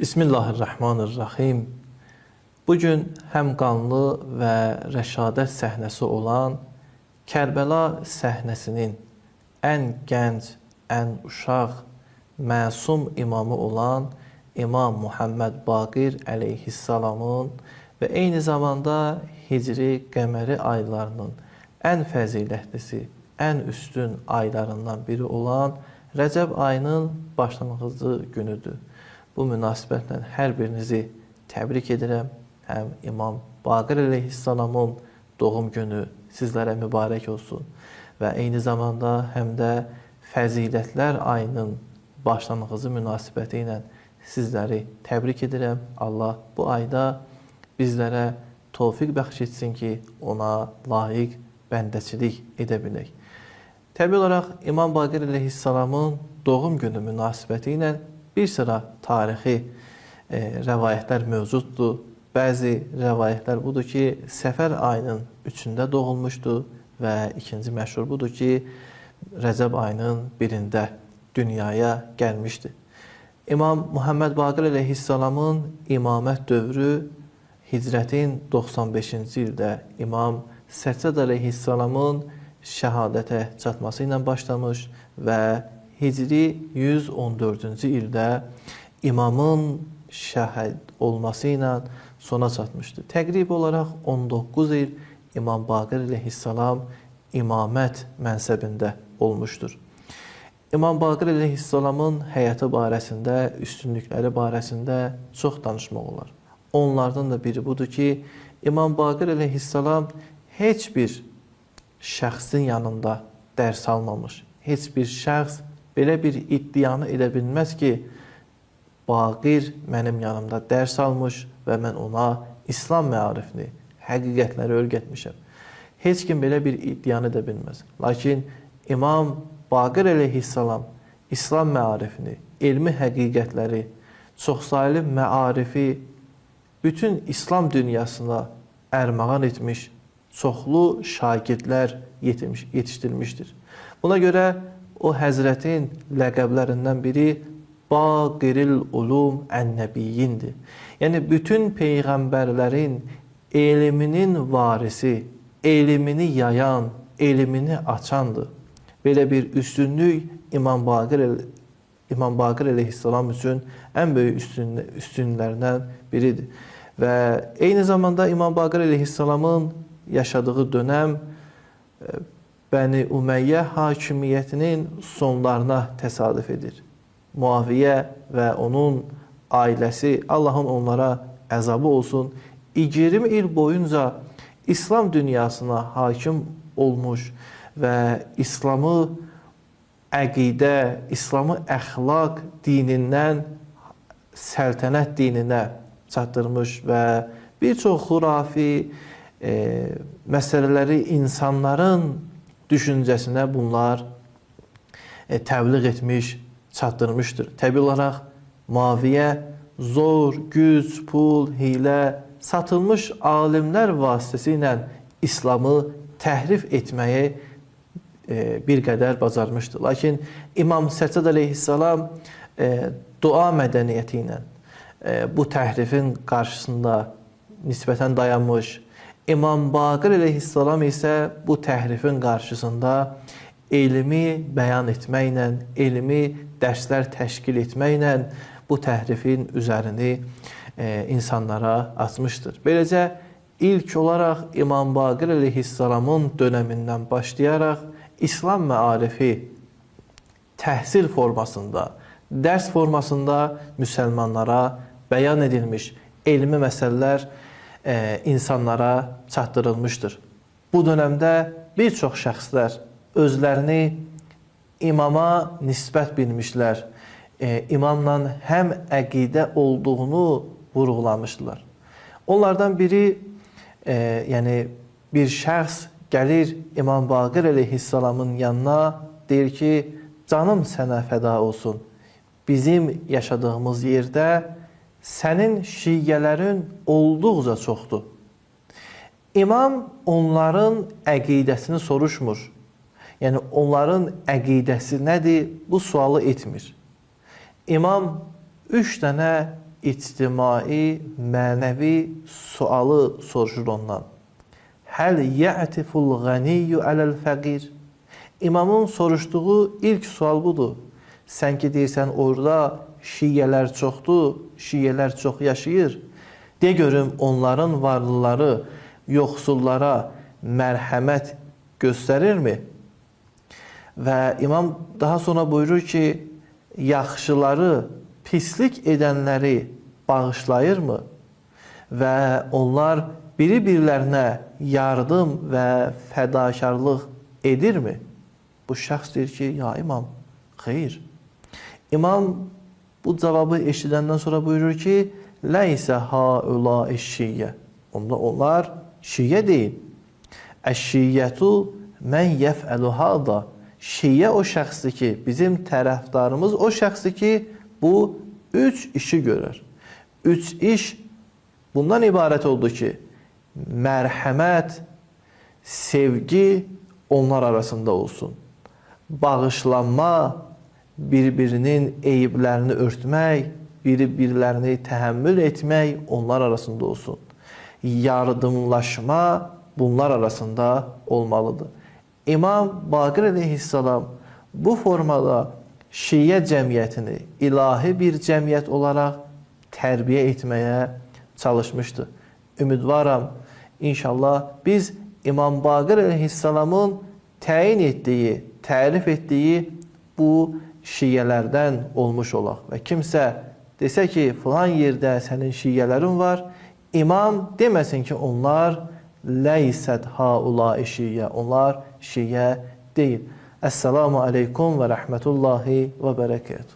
Bismillahirrahmanirrahim. Bugün həm qanlı və rəşadət səhnəsi olan Kərbəla səhnəsinin ən gənc, ən uşaq, məsum imamı olan İmam Muhammed Baqir əleyhissalamın və eyni zamanda Hicri qəməri aylarının ən fəzilətlisi, ən üstün aylarından biri olan Rəcəb ayının başlanğıcı günüdür. Bu münasibətlə hər birinizi təbrik edirəm. Həm İmam Baqir əleyhissalamın doğum günü sizlərə mübarək olsun və eyni zamanda həm də fəzilətlər ayının başlanğıcı münasibəti ilə sizləri təbrik edirəm. Allah bu ayda bizlərə tövfiq bəxş etsin ki, ona layiq bəndəçilik edə bilək. Təbii olaraq İmam Baqir əleyhissalamın doğum günü münasibəti ilə bir sıra tarixi rəvayətlər mövcuddur. Bəzi rəvayətlər budur ki, Səfər ayının 3-də doğulmuşdur və ikinci məşhur budur ki, Rəcəb ayının 1-də dünyaya gəlmişdir. İmam Muhammed Baqir əleyhissalamın imamət dövrü Hicrətin 95-ci ildə İmam Səccad əleyhissalamın şəhadətə çatması ilə başlamış və Hicri 114-cü ildə imamın şəhid olması ilə sona çatmışdır. Təqrib olaraq 19 il İmam Baqir əleyhissalam imamət mənsəbində olmuşdur. İmam Baqir əleyhissalamın həyatı barəsində, üstünlükləri barəsində çox danışmaq olar. Onlardan da biri budur ki, İmam Baqir əleyhissalam heç bir şəxsin yanında dərs almamış. Heç bir şəxs belə bir iddianı edə bilməz ki, Baqir mənim yanımda dərs almış və mən ona İslam məarifini, həqiqətləri öyrətmişəm. Heç kim belə bir iddianı edə bilməz. Lakin İmam Baqir əleyhissalam İslam məarifini, elmi həqiqətləri, çoxsaylı məarifi bütün İslam dünyasına ərmağan etmiş, çoxlu şagirdlər yetişdirmişdir. Buna görə o həzrətin ləqəblərindən biri Baqiril Ulum Ən-Nəbiyyindir. Yəni, bütün peyğəmbərlərin elminin varisi, elmini yayan, elmini açandır. Belə bir üstünlük İmam Baqir əleyhissalam üçün ən böyük üstünlərdən biridir. Və eyni zamanda İmam Baqir əleyhissalamın yaşadığı dönəm Bəni Ümeyyə hakimiyyətinin sonlarına təsadüf edir. Muaviyyə və onun ailəsi, Allahın onlara əzabı olsun, 20 il boyunca İslam dünyasına hakim olmuş və İslamı əqidə, İslamı əxlaq dinindən səltənət dininə çatdırmış və bir çox xurafi məsələləri insanların düşüncəsinə bunlar təbliğ etmiş, çatdırmışdır. Təbii olaraq Muaviyyə zor, güc, pul, hilə, satılmış alimlər vasitəsilə İslamı təhrif etməyi bir qədər bacarmışdır. Lakin İmam Səccad əleyhissalam dua mədəniyyəti ilə bu təhrifin qarşısında nisbətən dayanmış. İmam Baqir əleyhissalam isə bu təhrifin qarşısında elmi bəyan etməklə, elmi dərslər təşkil etməklə bu təhrifin üzərini insanlara açmışdır. Beləcə, ilk olaraq İmam Baqir əleyhissalamın dönəmindən başlayaraq İslam məarifi təhsil formasında, dərs formasında müsəlmanlara bəyan edilmiş elmi məsələlər insanlara çatdırılmışdır. Bu dönəmdə bir çox şəxslər özlərini imama nisbət bilmişlər, imamla həm əqidə olduğunu vurğulamışdılar. Onlardan biri, yəni bir şəxs gəlir İmam Baqir əleyhissalamın yanına, deyir ki, canım sənə fəda olsun, bizim yaşadığımız yerdə sənin şiyyələrin olduqca çoxdur. İmam onların əqidəsini soruşmur. Yəni, onların əqidəsi nədir? Bu sualı etmir. İmam 3 dənə ictimai, mənəvi sualı soruşur ondan. Həl yə'tiful ğaniyyu aləl fəqir? İmamın soruşduğu ilk sual budur. Sən ki deyirsən orada şiyyələr çoxdur, şiyyələr çox yaşayır. De görüm onların varlıları yoxsullara mərhəmət göstərirmi? Və imam daha sonra buyurur ki, yaxşıları, pislik edənləri bağışlayırmı? Və onlar biri-birlərinə yardım və fədakarlıq edirmi? Bu şəxs deyir ki, ya imam, xeyr. İmam bu cavabı eşidəndən sonra buyurur ki, ləysə haula eşşiyyə. Onda onlar şiyyə deyil. Əşşiyyətu mən yəfəlu hada. Şiyyə o şəxsdir ki, bizim tərəfdarımız o şəxsdir ki, bu üç işi görür. Üç iş bundan ibarət oldu ki, mərhəmət, sevgi onlar arasında olsun. Bağışlanma, bir-birinin eyiblərini örtmək, bir-birlərini təhəmmül etmək onlar arasında olsun. Yardımlaşma bunlar arasında olmalıdır. İmam Baqir əleyhissalam bu formada şiyə cəmiyyətini ilahi bir cəmiyyət olaraq tərbiyə etməyə çalışmışdı. Ümidvaram, inşallah biz İmam Baqir əleyhissalamın təyin etdiyi, tərif etdiyi bu şiyyələrdən olmuş olaq. Və kimsə desə ki, filan yerdə sənin şiyyələrin var, imam deməsin ki, onlar leysət haula şiyyə, onlar şiyyə deyil. Esselamu aleykum və rəhmətullahi və bərəkətuhu.